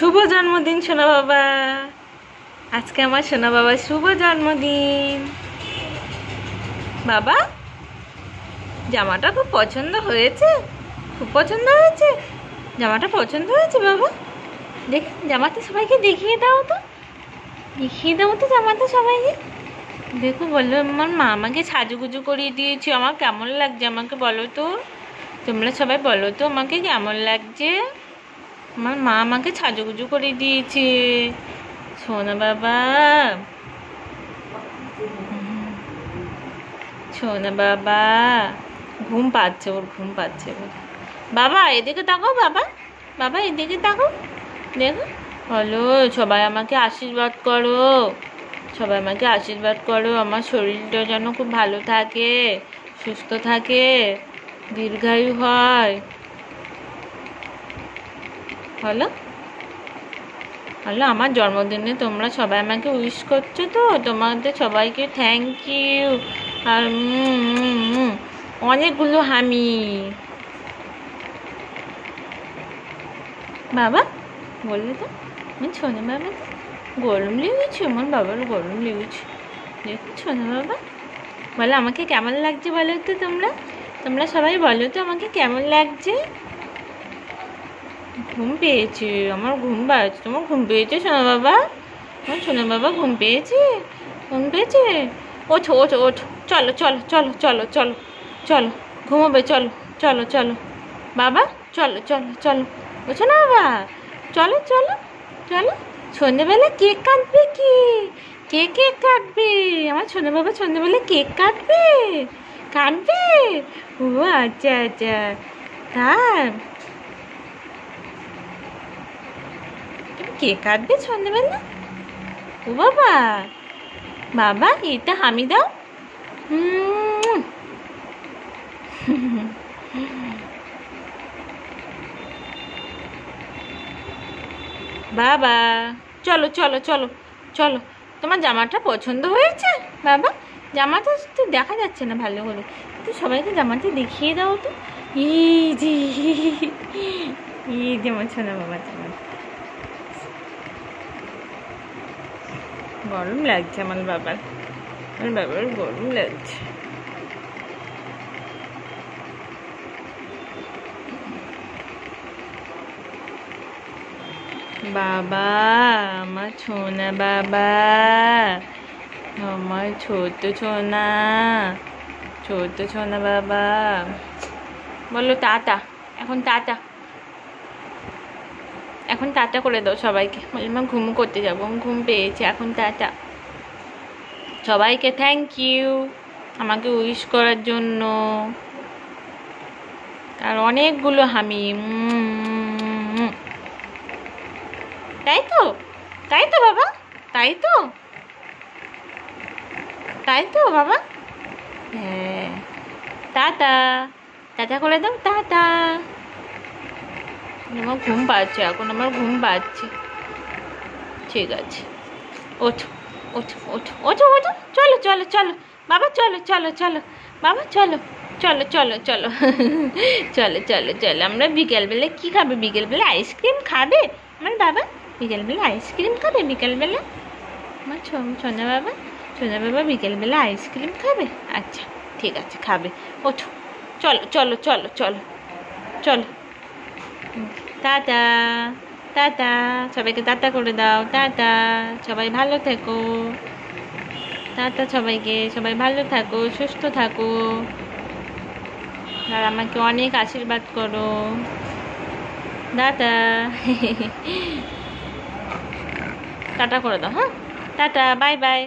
শুভ জন্মদিন সোনা বাবা। আজকে আমার সোনা বাবার শুভ জন্মদিন। বাবা, জামাটা খুব পছন্দ হয়েছে, খুব পছন্দ হয়েছে। জামাটা পছন্দ হয়েছে বাবা। দেখ, জামাটা সবাইকে দেখিয়ে দাও তো, দেখিয়ে দাও তো জামাটা সবাইকে। দেখো, বলো আমার মা আমাকে সাজুগুজু করিয়ে দিয়েছে। আমার কেমন লাগছে আমাকে বলো তো, তোমরা সবাই বলো তো আমাকে কেমন লাগছে। আমার মা আমাকে সাজুগুজু করে দিয়েছে সোনা বাবা। সোনা বাবা ঘুম পাচ্ছে, ওর ঘুম পাচ্ছে। বাবা এদিকে তাকাও, বাবা বাবা এদিকে তাকাও। দেখো, বলো সবাই আমাকে আশীর্বাদ করো, সবাই আমাকে আশীর্বাদ করো। আমার শরীরটা যেন খুব ভালো থাকে, সুস্থ থাকে, দীর্ঘায়ু হয়। হলো হলো, আমার জন্মদিনে তোমরা সবাই আমাকে উইশ করছো তো, তোমাদের সবাইকে থ্যাংক ইউ। আর অনেকগুলো হামি। বাবা বললে তো শোনো বাবা, গরম লেগেছে, আমার বাবার গরম লেগেছে। দেখছো না বাবা, বলো আমাকে কেমন লাগছে বলো তো তোমরা, তোমরা সবাই বলো তো আমাকে কেমন লাগছে। ঘুম পেয়েছে, আমার ঘুম পাচ্ছে। তোমার ঘুম পেয়েছে সোনা বাবা? আমার সোনা বাবা ঘুম পেয়েছে, ঘুম পেয়েছে। ওঠো ওঠো ওঠো, চলো চলো চলো চলো চলো চলো, ঘুমোবে, চলো চলো চলো বাবা, চলো চলো চলো। ওঠো না বাবা, চলো চলো চলো। সন্ধ্যেবেলা কেক কাটবে কি? কে কেক কাটবে? আমার সোনা বাবা সন্ধ্যেবেলা কেক কাটবে, কাটবে। ও আচ্ছা আচ্ছা, তাই কে কাটবে সন্ধ্যেবেলা? ও বাবা, বাবা এটা হামি দাও। বাবা চলো চলো চলো চলো। তোমার জামাটা পছন্দ হয়েছে বাবা? জামাটা তো দেখা যাচ্ছে না ভালো করে, তো সবাইকে জামাটা দেখিয়ে দাও তো। ই যে আমার সোনা বাবা জামাটা গরম লাগছে আমার বাবার গরম লাগছে। বাবা আমার সোনা বাবা, আমার ছোট সোনা, ছোট সোনা বাবা। বলো টাটা, এখন টাটা, এখন টাটা করে দাও সবাইকে। বললাম মা ঘুম করতে যাবো, ঘুম পেয়েছে, এখন টাটা। সবাইকে থ্যাংক ইউ আমাকে উইশ করার জন্য। আর অনেকগুলো হামি। তাই তো, তাই তো বাবা, তাই তো, তাই তো বাবা। হ্যাঁ, টাটা, টাটা করে দাও, টাটা। আমার ঘুম পাচ্ছে, এখন আমার ঘুম পাচ্ছে। ঠিক আছে, ওঠো ওঠো ওঠো ওঠো ওঠো, চলো চলো চলো বাবা, চলো চলো চলো বাবা, চলো চলো চলো চলো চলো চলো চলো। আমরা বিকেলবেলা কি খাবে? বিকেলবেলা আইসক্রিম খাবে আমার বাবা? বিকেলবেলা আইসক্রিম খাবে? বিকেলবেলা আমার সোনা বাবা, সোনা বাবা বিকেলবেলা আইসক্রিম খাবে? আচ্ছা ঠিক আছে, খাবে। ওঠো, চলো চলো চলো চলো চলো। টাটা, টাটা, সবাইকে টাটা করে দাও, টাটা। সবাই ভালো থেকো, টাটা সবাইকে। সবাই ভালো থাকো, সুস্থ থাকো, আর আমাকে অনেক আশীর্বাদ করো। টাটা টাটা করে দাও। হ্যাঁ, টাটা, বাই বাই।